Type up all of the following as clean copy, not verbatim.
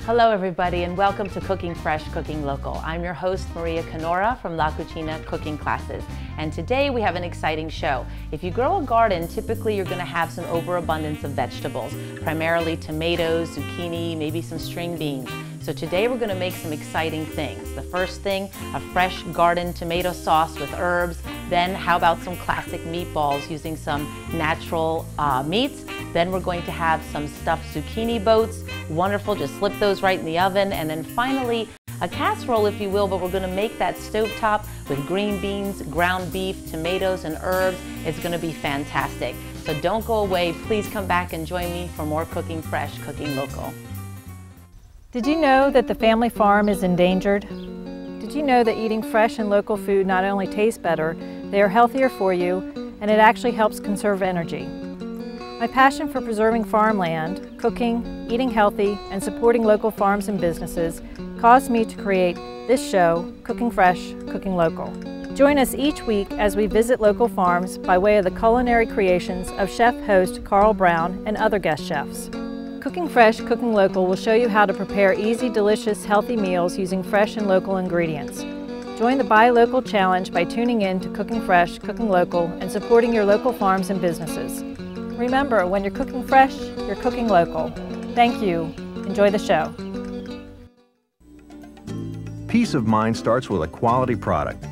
Hello everybody and welcome to Cooking Fresh, Cooking Local. I'm your host Maria Canora from La Cucina Cooking Classes, and today we have an exciting show. If you grow a garden, typically you're going to have some overabundance of vegetables, primarily tomatoes, zucchini, maybe some string beans. So today we're going to make some exciting things. The first thing, a fresh garden tomato sauce with herbs. Then how about some classic meatballs using some natural meats. Then we're going to have some stuffed zucchini boats. Wonderful, just slip those right in the oven. And then finally, a casserole if you will, but we're going to make that stovetop with green beans, ground beef, tomatoes, and herbs. It's going to be fantastic. So don't go away. Please come back and join me for more Cooking Fresh, Cooking Local. Did you know that the family farm is endangered? Did you know that eating fresh and local food not only tastes better, they are healthier for you, and it actually helps conserve energy? My passion for preserving farmland, cooking, eating healthy, and supporting local farms and businesses caused me to create this show, Cooking Fresh, Cooking Local. Join us each week as we visit local farms by way of the culinary creations of chef-host Carl Brown and other guest chefs. Cooking Fresh, Cooking Local will show you how to prepare easy, delicious, healthy meals using fresh and local ingredients. Join the Buy Local Challenge by tuning in to Cooking Fresh, Cooking Local and supporting your local farms and businesses. Remember, when you're cooking fresh, you're cooking local. Thank you. Enjoy the show. Peace of mind starts with a quality product.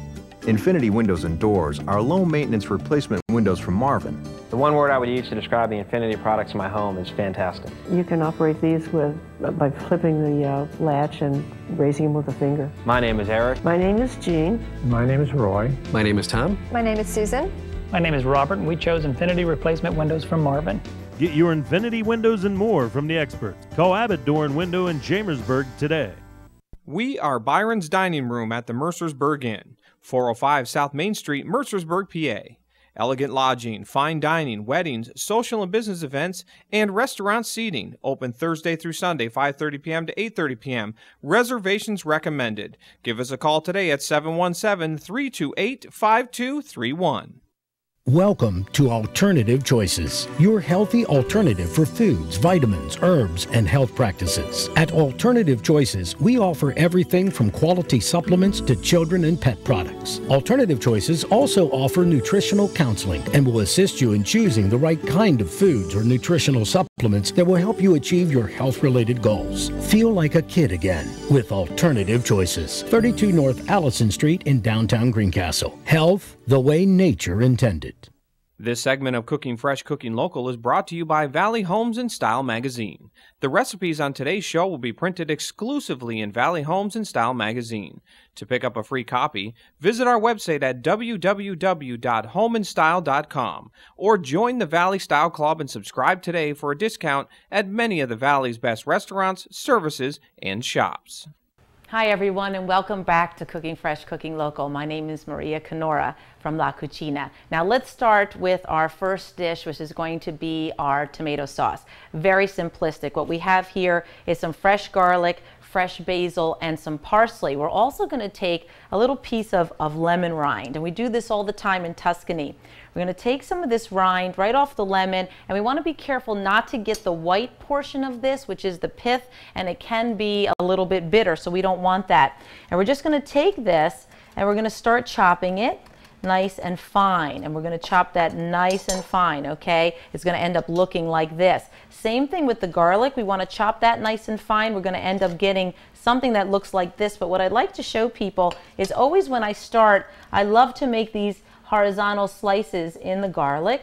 Infinity Windows and Doors are low-maintenance replacement windows from Marvin. The one word I would use to describe the Infinity products in my home is fantastic. You can operate these by flipping the latch and raising them with a finger. My name is Eric. My name is Jean. My name is Roy. My name is Tom. My name is Susan. My name is Robert, and we chose Infinity replacement windows from Marvin. Get your Infinity windows and more from the experts. Call Abbott Door and Window in Chambersburg today. We are Byron's Dining Room at the Mercersburg Inn, 405 South Main Street, Mercersburg, PA. Elegant lodging, fine dining, weddings, social and business events, and restaurant seating. Open Thursday through Sunday, 5:30 p.m. to 8:30 p.m. Reservations recommended. Give us a call today at 717-328-5231. Welcome to Alternative Choices, your healthy alternative for foods, vitamins, herbs, and health practices. At Alternative Choices, we offer everything from quality supplements to children and pet products. Alternative Choices also offer nutritional counseling and will assist you in choosing the right kind of foods or nutritional supplements that will help you achieve your health-related goals. Feel like a kid again with Alternative Choices, 32 North Allison Street in downtown Greencastle. Health the way nature intended. This segment of Cooking Fresh, Cooking Local is brought to you by Valley Homes and Style magazine. The recipes on today's show will be printed exclusively in Valley Homes and Style magazine. To pick up a free copy, visit our website at www.homeandstyle.com or join the Valley Style Club and subscribe today for a discount at many of the Valley's best restaurants, services, and shops. Hi everyone and welcome back to Cooking Fresh, Cooking Local. My name is Maria Canora from La Cucina. Now let's start with our first dish, which is going to be our tomato sauce. Very simplistic. What we have here is some fresh garlic, fresh basil, and some parsley. We're also going to take a little piece of lemon rind, and we do this all the time in Tuscany. We're going to take some of this rind right off the lemon, and we want to be careful not to get the white portion of this, which is the pith, and it can be a little bit bitter, so we don't want that. And we're just going to take this and we're going to start chopping it nice and fine, and we're going to chop that nice and fine, okay? It's going to end up looking like this. Same thing with the garlic. We want to chop that nice and fine. We're going to end up getting something that looks like this, but what I'd like to show people is always when I start, I love to make these horizontal slices in the garlic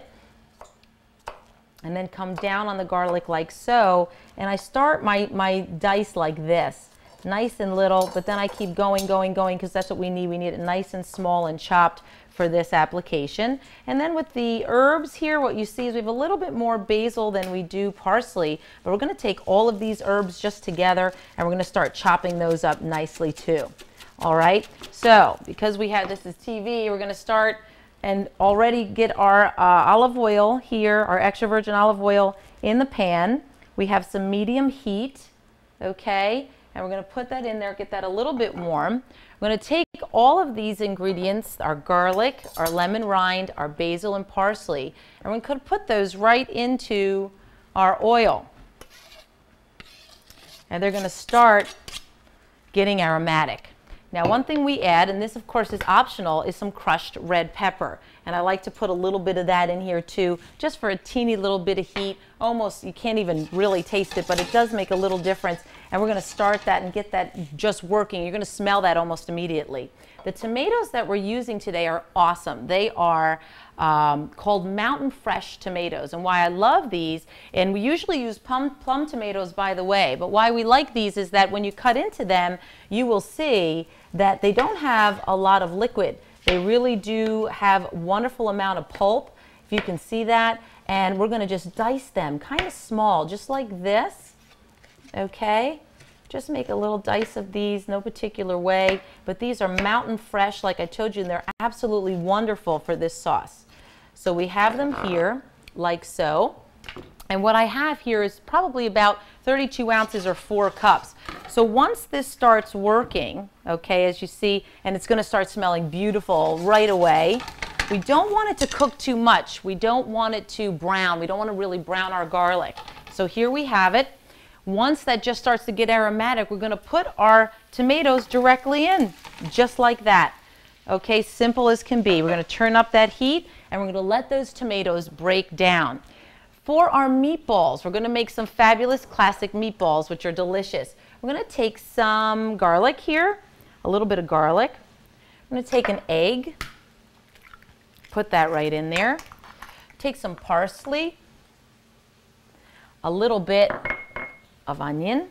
and then come down on the garlic like so, and I start my dice like this, nice and little, but then I keep going because that's what we need. We need it nice and small and chopped for this application. And then with the herbs here, what you see is we have a little bit more basil than we do parsley, but we're going to take all of these herbs just together and we're going to start chopping those up nicely too. All right, so because we had this is TV, we're going to start and already get our olive oil here, our extra virgin olive oil in the pan. We have some medium heat, okay, and we're going to put that in there, get that a little bit warm. We're going to take all of these ingredients, our garlic, our lemon rind, our basil and parsley, and we're going to put those right into our oil. and they're going to start getting aromatic. Now, one thing we add, and this of course is optional, is some crushed red pepper. And I like to put a little bit of that in here too, just for a teeny little bit of heat. Almost, you can't even really taste it, but it does make a little difference. And we're going to start that and get that just working. You're going to smell that almost immediately. The tomatoes that we're using today are awesome. They are called Mountain Fresh tomatoes. And why I love these, and we usually use plum tomatoes, by the way, but why we like these is that when you cut into them, you will see that they don't have a lot of liquid. They really do have wonderful amount of pulp, if you can see that. And we're going to just dice them kind of small, just like this. Okay? Just make a little dice of these, no particular way. But these are Mountain Fresh, like I told you, and they're absolutely wonderful for this sauce. So we have them here, like so. And what I have here is probably about 32 ounces or 4 cups. So once this starts working, okay, as you see, and it's going to start smelling beautiful right away, we don't want it to cook too much. We don't want it to brown. We don't want to really brown our garlic. So here we have it. Once that just starts to get aromatic, we're going to put our tomatoes directly in, just like that. Okay, simple as can be. We're going to turn up that heat, and we're going to let those tomatoes break down. For our meatballs, we're going to make some fabulous classic meatballs, which are delicious. We're going to take some garlic here, a little bit of garlic. I'm going to take an egg, put that right in there. Take some parsley, a little bit of onion,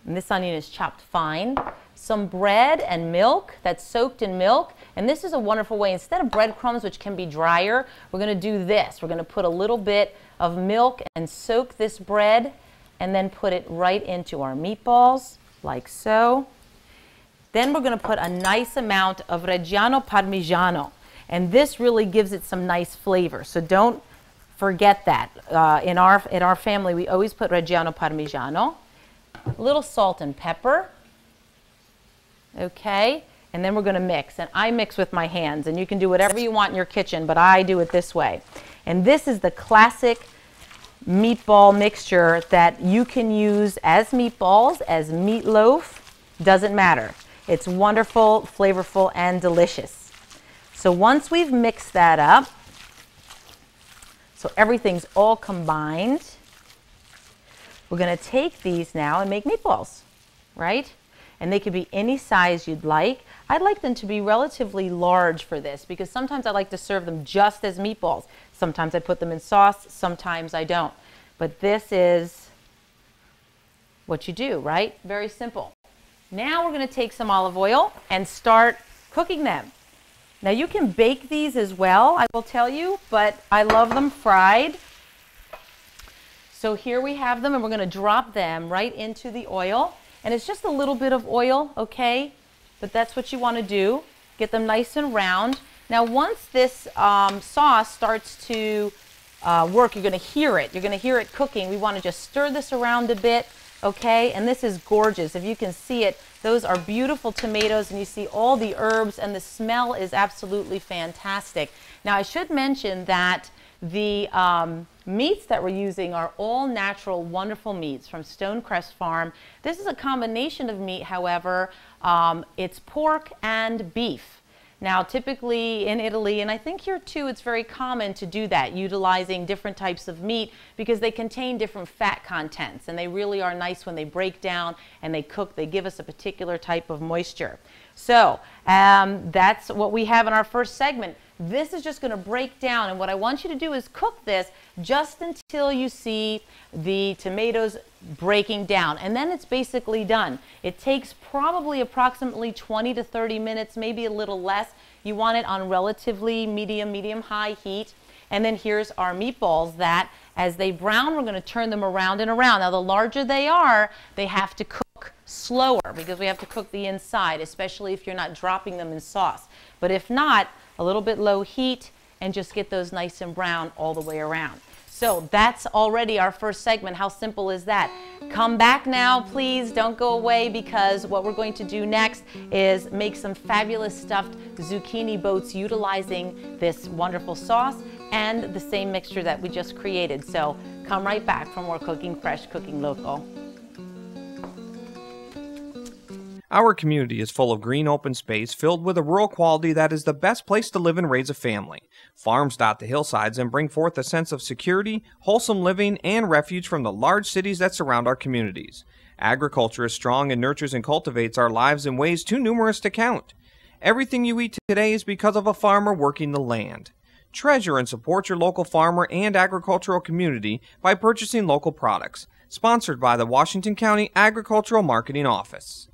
and this onion is chopped fine. Some bread and milk that's soaked in milk, and this is a wonderful way. Instead of breadcrumbs, which can be drier, we're going to do this. We're going to put a little bit of milk and soak this bread, and then put it right into our meatballs, like so. Then we're going to put a nice amount of Reggiano Parmigiano, and this really gives it some nice flavor. So don't forget that. In our family, we always put Reggiano Parmigiano. A little salt and pepper. Okay, and then we're going to mix. And I mix with my hands, and you can do whatever you want in your kitchen, but I do it this way. And this is the classic meatball mixture that you can use as meatballs, as meatloaf, doesn't matter. It's wonderful, flavorful, and delicious. So once we've mixed that up, so everything's all combined, we're going to take these now and make meatballs, right? And they could be any size you'd like. I'd like them to be relatively large for this because sometimes I like to serve them just as meatballs. Sometimes I put them in sauce, sometimes I don't. But this is what you do, right? Very simple. Now we're going to take some olive oil and start cooking them. Now you can bake these as well, I will tell you, but I love them fried. So here we have them, and we're going to drop them right into the oil. And it's just a little bit of oil, okay? But that's what you want to do. Get them nice and round. Now once this sauce starts to work, you're going to hear it. You're going to hear it cooking. We want to just stir this around a bit, okay? And this is gorgeous. If you can see it, those are beautiful tomatoes, and you see all the herbs, and the smell is absolutely fantastic. Now I should mention that the meats that we're using are all natural, wonderful meats from Stonecrest Farm. This is a combination of meat, however. It's pork and beef. Now, typically in Italy, and I think here too, it's very common to do that, utilizing different types of meat because they contain different fat contents, and they really are nice when they break down and they cook. They give us a particular type of moisture. So that's what we have in our first segment. This is just going to break down, and what I want you to do is cook this just until you see the tomatoes breaking down, and then it's basically done. It takes probably approximately 20 to 30 minutes, maybe a little less. You want it on relatively medium-high heat. And then here's our meatballs that as they brown, we're going to turn them around and around. Now the larger they are, they have to cook slower because we have to cook the inside, especially if you're not dropping them in sauce. But if not, a little bit low heat and just get those nice and brown all the way around. So that's already our first segment. How simple is that? Come back now, please. Don't go away, because what we're going to do next is make some fabulous stuffed zucchini boats utilizing this wonderful sauce and the same mixture that we just created. So come right back for more Cooking Fresh, Cooking Local. Our community is full of green open space filled with a rural quality that is the best place to live and raise a family. Farms dot the hillsides and bring forth a sense of security, wholesome living, and refuge from the large cities that surround our communities. Agriculture is strong and nurtures and cultivates our lives in ways too numerous to count. Everything you eat today is because of a farmer working the land. Treasure and support your local farmer and agricultural community by purchasing local products. Sponsored by the Washington County Agricultural Marketing Office.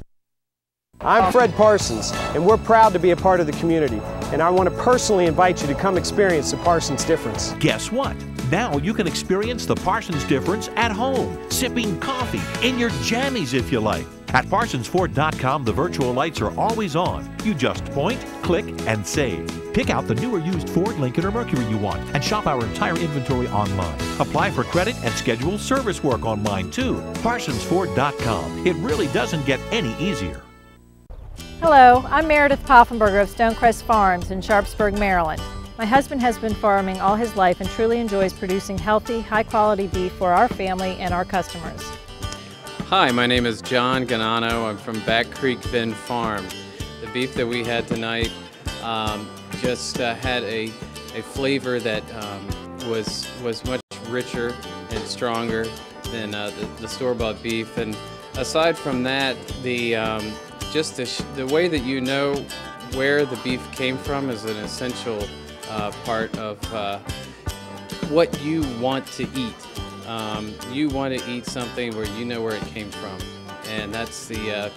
I'm Fred Parsons, and we're proud to be a part of the community. And I want to personally invite you to come experience the Parsons difference. Guess what? Now you can experience the Parsons difference at home, sipping coffee, in your jammies if you like. At ParsonsFord.com, the virtual lights are always on. You just point, click, and save. Pick out the new or used Ford, Lincoln, or Mercury you want and shop our entire inventory online. Apply for credit and schedule service work online too. ParsonsFord.com. It really doesn't get any easier. Hello, I'm Meredith Poffenberger of Stonecrest Farms in Sharpsburg, Maryland. My husband has been farming all his life and truly enjoys producing healthy, high-quality beef for our family and our customers. Hi, my name is John Ganano. I'm from Back Creek Bend Farm. The beef that we had tonight just had a flavor that was much richer and stronger than the store-bought beef. And aside from that, just the way that you know where the beef came from is an essential part of what you want to eat. You want to eat something where you know where it came from, and that's the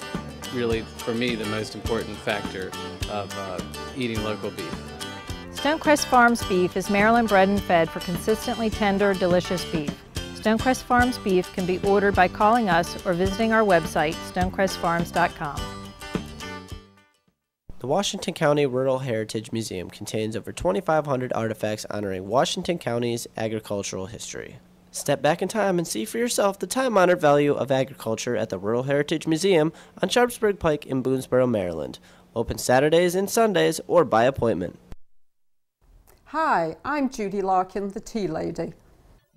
really, for me, the most important factor of eating local beef. Stonecrest Farms beef is Maryland bred and fed for consistently tender, delicious beef. Stonecrest Farms beef can be ordered by calling us or visiting our website, stonecrestfarms.com. The Washington County Rural Heritage Museum contains over 2,500 artifacts honoring Washington County's agricultural history. Step back in time and see for yourself the time-honored value of agriculture at the Rural Heritage Museum on Sharpsburg Pike in Boonesboro, Maryland. Open Saturdays and Sundays or by appointment. Hi, I'm Judy Larkin, the Tea Lady.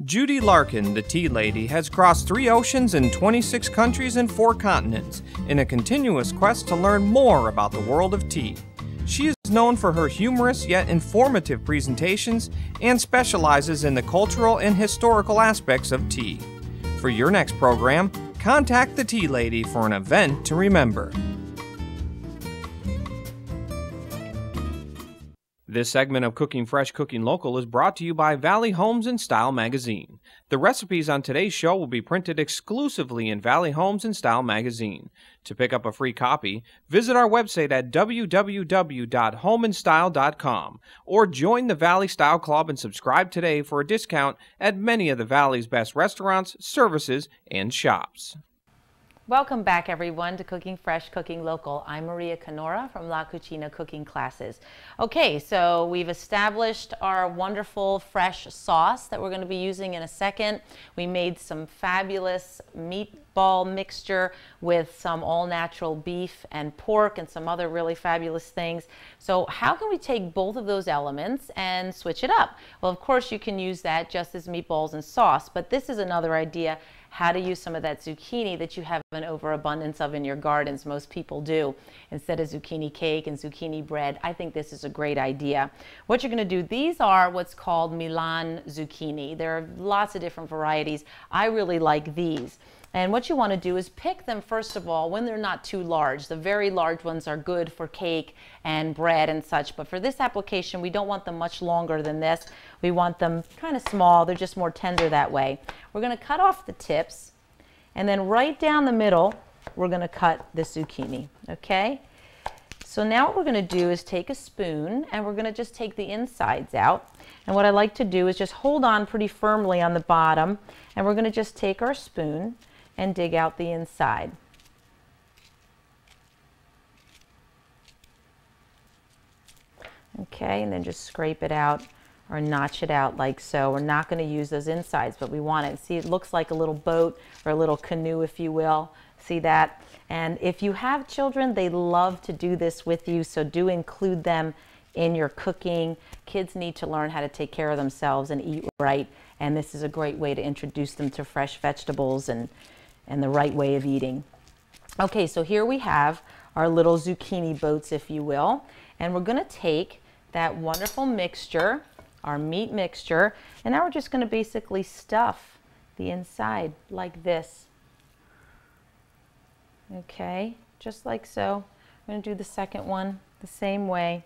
Judy Larkin, the Tea Lady, has crossed 3 oceans and 26 countries and 4 continents in a continuous quest to learn more about the world of tea. She is known for her humorous yet informative presentations and specializes in the cultural and historical aspects of tea. For your next program, contact the Tea Lady for an event to remember. This segment of Cooking Fresh, Cooking Local is brought to you by Valley Homes and Style magazine. The recipes on today's show will be printed exclusively in Valley Homes and Style magazine. To pick up a free copy, visit our website at www.homeandstyle.com or join the Valley Style Club and subscribe today for a discount at many of the Valley's best restaurants, services, and shops. Welcome back, everyone, to Cooking Fresh, Cooking Local. I'm Maria Canora from La Cucina Cooking Classes. Okay, so we've established our wonderful fresh sauce that we're going to be using in a second. We made some fabulous meatball mixture with some all-natural beef and pork and some other really fabulous things. So how can we take both of those elements and switch it up? Well, of course, you can use that just as meatballs and sauce, but this is another idea, how to use some of that zucchini that you have an overabundance of in your gardens. Most people do. Instead of zucchini cake and zucchini bread, I think this is a great idea. What you're going to do, these are what's called Milan zucchini. There are lots of different varieties. I really like these. And what you want to do is pick them, first of all, when they're not too large. The very large ones are good for cake and bread and such, but for this application, we don't want them much longer than this. We want them kind of small. They're just more tender that way. We're going to cut off the tips, and then right down the middle, we're going to cut the zucchini, okay? So now what we're going to do is take a spoon, and we're going to just take the insides out. And what I like to do is just hold on pretty firmly on the bottom, and we're going to just take our spoon and dig out the inside. Okay, and then just scrape it out or notch it out like so. We're not going to use those insides, but we want it. See, it looks like a little boat or a little canoe, if you will. See that? And if you have children, they love to do this with you, so do include them in your cooking. Kids need to learn how to take care of themselves and eat right, and this is a great way to introduce them to fresh vegetables and the right way of eating. Okay, so here we have our little zucchini boats, if you will, and we're going to take that wonderful mixture, our meat mixture, and now we're just going to basically stuff the inside like this. Okay, just like so. I'm going to do the second one the same way.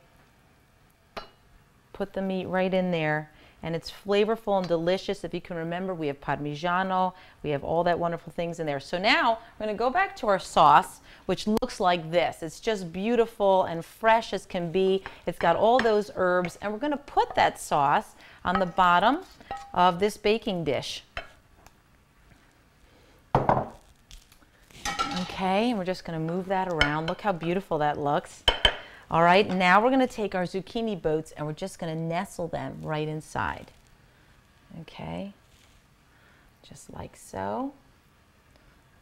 Put the meat right in there, and it's flavorful and delicious. If you can remember, we have Parmigiano, we have all that wonderful things in there. So now we're going to go back to our sauce, which looks like this. It's just beautiful and fresh as can be. It's got all those herbs, and we're going to put that sauce on the bottom of this baking dish. Okay, and we're just going to move that around. Look how beautiful that looks. All right, now we're going to take our zucchini boats and we're just going to nestle them right inside. Okay, just like so.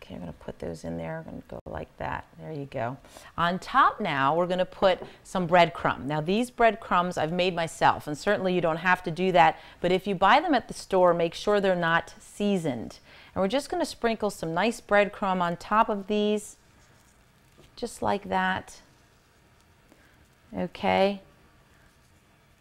Okay, I'm going to put those in there. I'm going to go like that. There you go. On top now, we're going to put some breadcrumb. Now, these breadcrumbs I've made myself, and certainly you don't have to do that, but if you buy them at the store, make sure they're not seasoned. And we're just going to sprinkle some nice breadcrumb on top of these, just like that. Okay.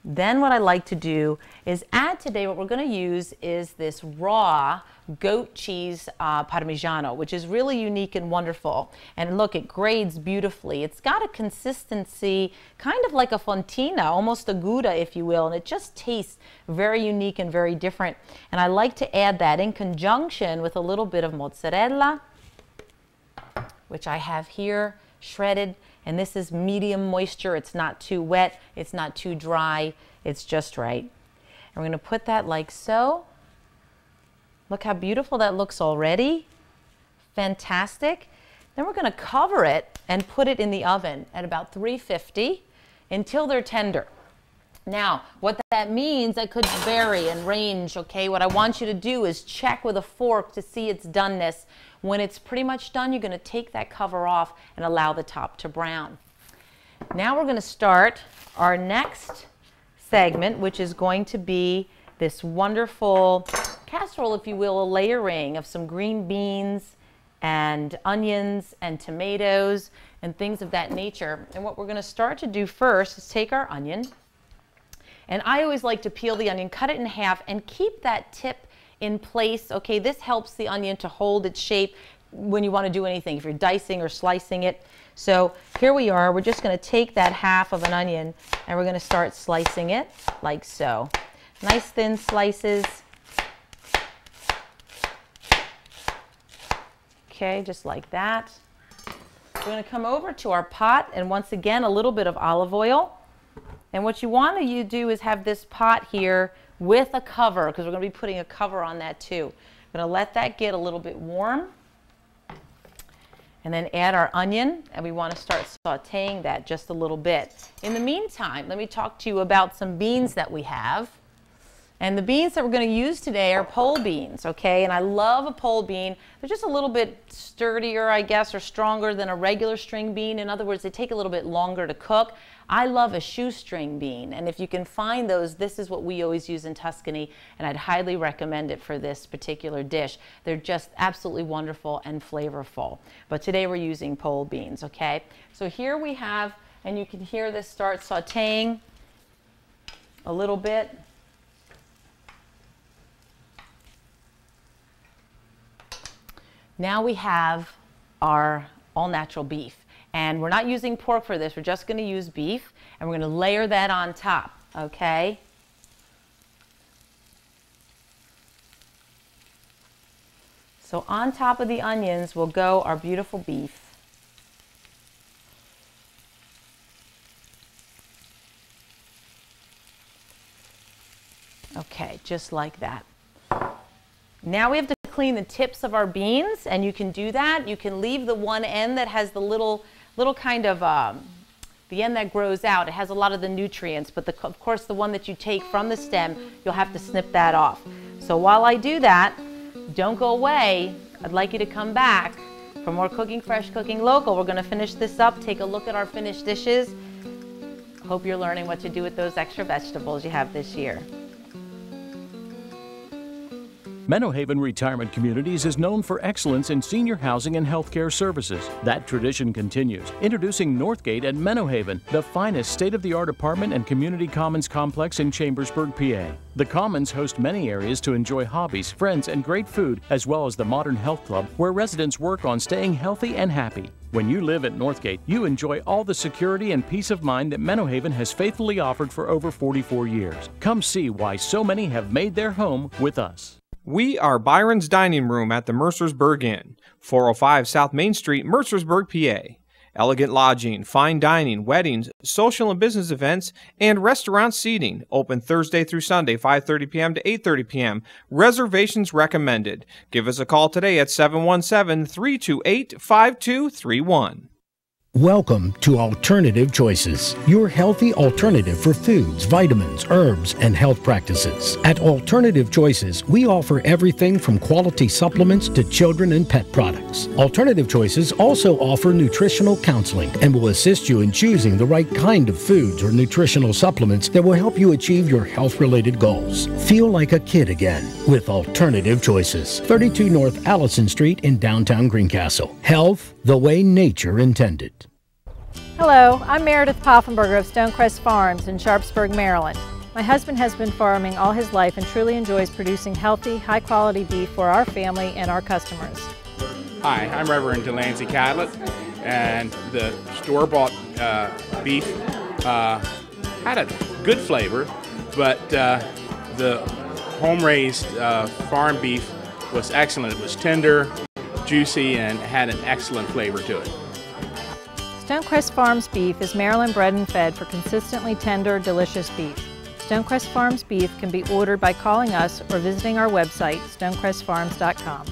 Then what I like to do is add today, what we're going to use is this raw goat cheese Parmigiano, which is really unique and wonderful. And look, it grades beautifully. It's got a consistency kind of like a fontina, almost a Gouda, if you will, and it just tastes very unique and very different. And I like to add that in conjunction with a little bit of mozzarella, which I have here shredded. And this is medium moisture. It's not too wet. It's not too dry. It's just right. And we're going to put that like so. Look how beautiful that looks already. Fantastic. Then we're going to cover it and put it in the oven at about 350 until they're tender. Now, what that means, that could vary and range, okay? What I want you to do is check with a fork to see its doneness. When it's pretty much done, you're going to take that cover off and allow the top to brown. Now we're going to start our next segment, which is going to be this wonderful casserole, if you will, a layering of some green beans and onions and tomatoes and things of that nature. And what we're going to start to do first is take our onion. And I always like to peel the onion, cut it in half, and keep that tip in place. Okay, this helps the onion to hold its shape when you want to do anything, if you're dicing or slicing it. So here we are. We're just going to take that half of an onion and we're going to start slicing it like so. Nice thin slices. Okay, just like that. We're going to come over to our pot, and once again, a little bit of olive oil. And what you want to do is have this pot here with a cover, because we're going to be putting a cover on that too. I'm going to let that get a little bit warm. And then add our onion, and we want to start sauteing that just a little bit. In the meantime, let me talk to you about some beans that we have. And the beans that we're going to use today are pole beans, okay? And I love a pole bean. They're just a little bit sturdier, I guess, or stronger than a regular string bean. In other words, they take a little bit longer to cook. I love a shoestring bean, and if you can find those, this is what we always use in Tuscany, and I'd highly recommend it for this particular dish. They're just absolutely wonderful and flavorful. But today we're using pole beans, okay? So here we have, and you can hear this start sauteing a little bit. Now we have our all-natural beef. And we're not using pork for this, we're just going to use beef, and we're going to layer that on top, okay? So on top of the onions will go our beautiful beef. Okay, just like that. Now we have to clean the tips of our beans, and you can do that. You can leave the one end that has the little kind of, the end that grows out. It has a lot of the nutrients, but of course the one that you take from the stem, you'll have to snip that off. So while I do that, don't go away. I'd like you to come back for more Cooking Fresh, Cooking Local. We're going to finish this up, take a look at our finished dishes. Hope you're learning what to do with those extra vegetables you have this year. Meadowhaven Retirement Communities is known for excellence in senior housing and healthcare services. That tradition continues. Introducing Northgate at Meadowhaven, the finest state-of-the-art apartment and community commons complex in Chambersburg, PA. The Commons host many areas to enjoy hobbies, friends, and great food, as well as the Modern Health Club, where residents work on staying healthy and happy. When you live at Northgate, you enjoy all the security and peace of mind that Meadowhaven has faithfully offered for over 44 years. Come see why so many have made their home with us. We are Byron's Dining Room at the Mercersburg Inn, 405 South Main Street, Mercersburg, PA. Elegant lodging, fine dining, weddings, social and business events, and restaurant seating. Open Thursday through Sunday, 5:30 p.m. to 8:30 p.m. Reservations recommended. Give us a call today at 717-328-5231. Welcome to Alternative Choices, your healthy alternative for foods, vitamins, herbs, and health practices. At Alternative Choices, we offer everything from quality supplements to children and pet products. Alternative Choices also offer nutritional counseling and will assist you in choosing the right kind of foods or nutritional supplements that will help you achieve your health-related goals. Feel like a kid again with Alternative Choices. 32 North Allison Street in downtown Greencastle. Health the way nature intended. Hello, I'm Meredith Poffenberger of Stonecrest Farms in Sharpsburg, Maryland. My husband has been farming all his life and truly enjoys producing healthy, high-quality beef for our family and our customers. Hi, I'm Reverend Delancey Cadlett, and the store-bought beef had a good flavor, but the home-raised farm beef was excellent. It was tender, juicy, and had an excellent flavor to it. Stonecrest Farms beef is Maryland bred and fed for consistently tender, delicious beef. Stonecrest Farms beef can be ordered by calling us or visiting our website, stonecrestfarms.com.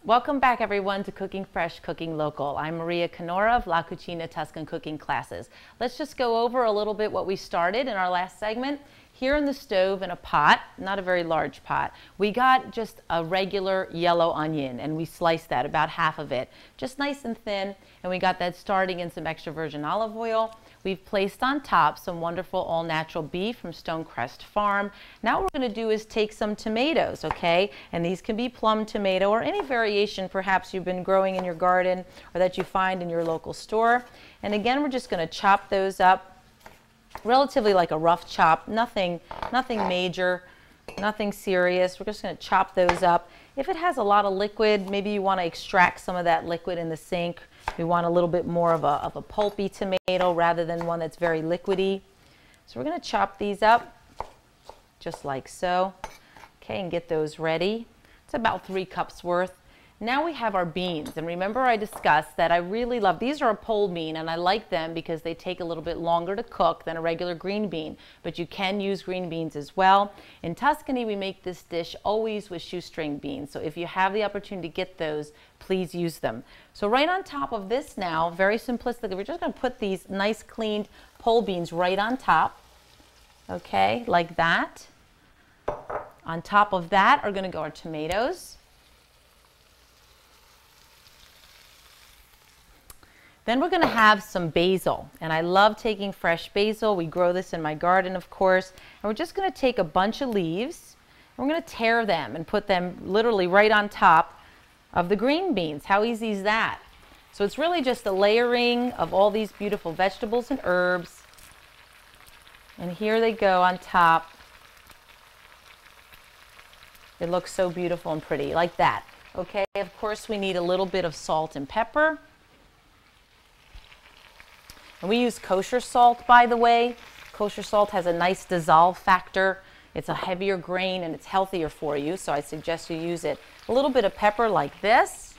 Welcome back, everyone, to Cooking Fresh, Cooking Local. I'm Maria Canora of La Cucina Tuscan Cooking Classes. Let's just go over a little bit what we started in our last segment. Here in the stove in a pot, not a very large pot, we got just a regular yellow onion, and we sliced that, about half of it, just nice and thin, and we got that starting in some extra virgin olive oil. We've placed on top some wonderful all-natural beef from Stonecrest Farm. Now what we're going to do is take some tomatoes, okay? And these can be plum tomato or any variation perhaps you've been growing in your garden or that you find in your local store. And again, we're just going to chop those up relatively like a rough chop, nothing major, nothing serious. We're just going to chop those up. If it has a lot of liquid, maybe you want to extract some of that liquid in the sink. We want a little bit more of a pulpy tomato rather than one that's very liquidy. So we're going to chop these up just like so. Okay, and get those ready. It's about 3 cups worth. Now we have our beans, and remember I discussed that I really love, these are a pole bean, and I like them because they take a little bit longer to cook than a regular green bean, but you can use green beans as well. In Tuscany, we make this dish always with shoestring beans, so if you have the opportunity to get those, please use them. So right on top of this now, very simplistically, we're just going to put these nice cleaned pole beans right on top, okay, like that. On top of that are going to go our tomatoes. Then we're going to have some basil, and I love taking fresh basil. We grow this in my garden, of course, and we're just going to take a bunch of leaves, and we're going to tear them and put them literally right on top of the green beans. How easy is that? So it's really just a layering of all these beautiful vegetables and herbs, and here they go on top. It looks so beautiful and pretty, like that. Okay, of course we need a little bit of salt and pepper. And we use kosher salt, by the way. Kosher salt has a nice dissolve factor. It's a heavier grain and it's healthier for you, so I suggest you use it. A little bit of pepper like this.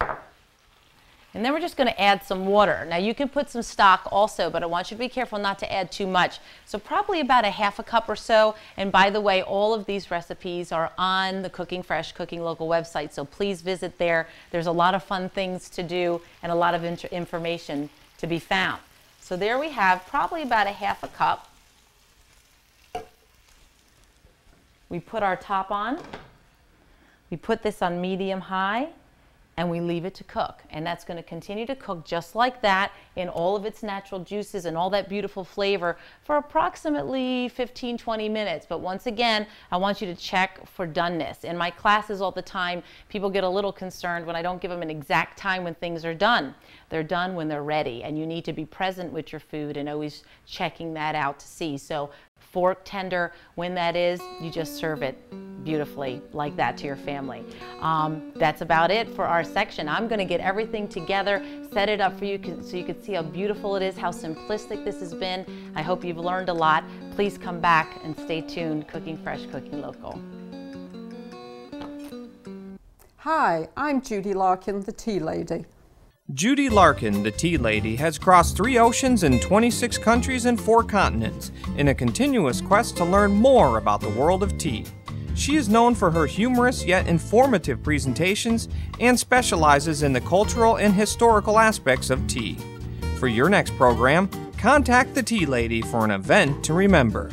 And then we're just going to add some water. Now you can put some stock also, but I want you to be careful not to add too much. So probably about a half a cup or so. And by the way, all of these recipes are on the Cooking Fresh, Cooking Local website, so please visit there. There's a lot of fun things to do and a lot of information to be found. So there we have probably about a half a cup. We put our top on. We put this on medium high, and we leave it to cook. And that's going to continue to cook just like that in all of its natural juices and all that beautiful flavor for approximately 15-20 minutes. But once again, I want you to check for doneness. In my classes all the time, people get a little concerned when I don't give them an exact time when things are done. They're done when they're ready, and you need to be present with your food and always checking that out to see. So fork tender, when that is, you just serve it beautifully like that to your family. That's about it for our section. I'm going to get everything together, set it up for you so you can see how beautiful it is, how simplistic this has been. I hope you've learned a lot. Please come back and stay tuned. Cooking Fresh, Cooking Local. Hi, I'm Judy Larkin, the Tea Lady. Judy Larkin, the Tea Lady, has crossed 3 oceans and 26 countries and 4 continents in a continuous quest to learn more about the world of tea. She is known for her humorous yet informative presentations and specializes in the cultural and historical aspects of tea. For your next program, contact the Tea Lady for an event to remember.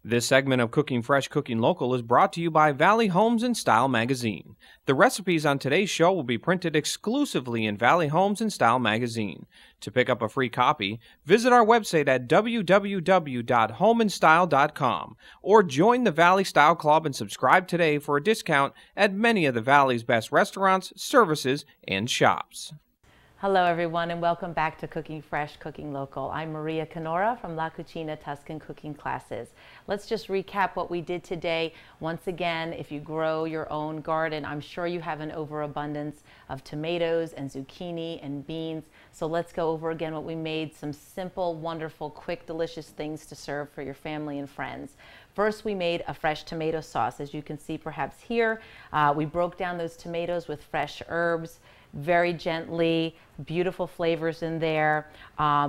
This segment of Cooking Fresh, Cooking Local is brought to you by Valley Homes and Style magazine. The recipes on today's show will be printed exclusively in Valley Homes and Style magazine. To pick up a free copy, visit our website at www.homeandstyle.com or join the Valley Style Club and subscribe today for a discount at many of the Valley's best restaurants, services, and shops. Hello everyone, and welcome back to Cooking Fresh, Cooking Local. I'm Maria Canora from La Cucina Tuscan Cooking Classes. Let's just recap what we did today. Once again, if you grow your own garden, I'm sure you have an overabundance of tomatoes and zucchini and beans. So let's go over again what we made, some simple, wonderful, quick, delicious things to serve for your family and friends. First, we made a fresh tomato sauce. As you can see perhaps here, we broke down those tomatoes with fresh herbs, very gently, beautiful flavors in there.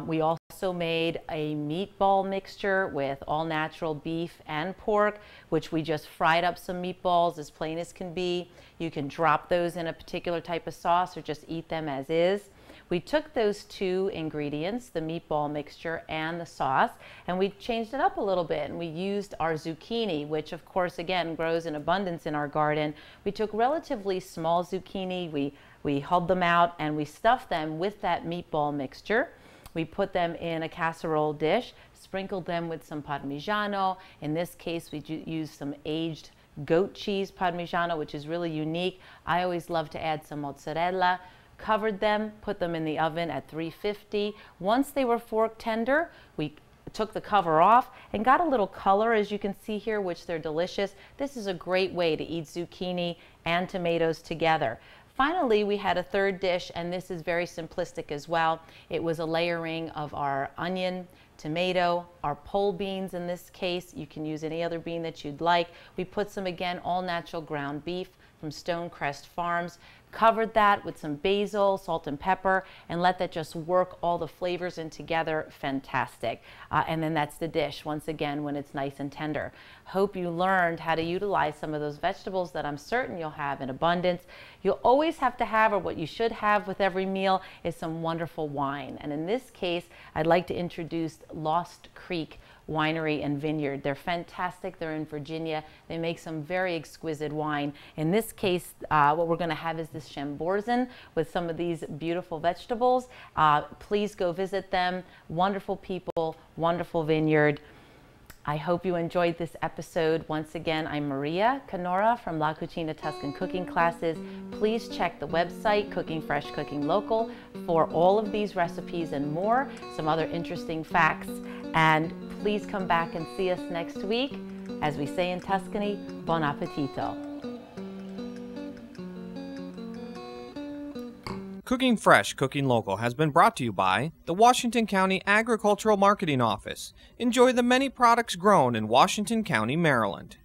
We also made a meatball mixture with all natural beef and pork, which we just fried up some meatballs as plain as can be. You can drop those in a particular type of sauce or just eat them as is. We took those 2 ingredients, the meatball mixture and the sauce, and we changed it up a little bit, and we used our zucchini, which of course again grows in abundance in our garden. We took relatively small zucchini, we hulled them out and we stuffed them with that meatball mixture. We put them in a casserole dish, sprinkled them with some Parmigiano. In this case, we used some aged goat cheese Parmigiano, which is really unique. I always love to add some mozzarella. Covered them, put them in the oven at 350. Once they were fork tender, we took the cover off and got a little color, as you can see here, which they're delicious. This is a great way to eat zucchini and tomatoes together. Finally, we had a third dish, and this is very simplistic as well. It was a layering of our onion, tomato, our pole beans in this case. You can use any other bean that you'd like. We put some, again, all natural ground beef from Stonecrest Farms. Covered that with some basil, salt and pepper, and let that just work all the flavors in together. Fantastic. And then that's the dish, once again, when it's nice and tender. Hope you learned how to utilize some of those vegetables that I'm certain you'll have in abundance. You'll always have to have, or what you should have with every meal, is some wonderful wine. And in this case, I'd like to introduce Lost Creek Winery and Vineyard. They're fantastic. They're in Virginia. They make some very exquisite wine. In this case, what we're going to have is this Chambourzen with some of these beautiful vegetables. Please go visit them. Wonderful people, wonderful vineyard. I hope you enjoyed this episode. Once again, I'm Maria Canora from La Cucina Tuscan Cooking Classes. Please check the website, Cooking Fresh, Cooking Local, for all of these recipes and more, some other interesting facts. And please come back and see us next week. As we say in Tuscany, buon appetito. Cooking Fresh, Cooking Local has been brought to you by the Washington County Agricultural Marketing Office. Enjoy the many products grown in Washington County, Maryland.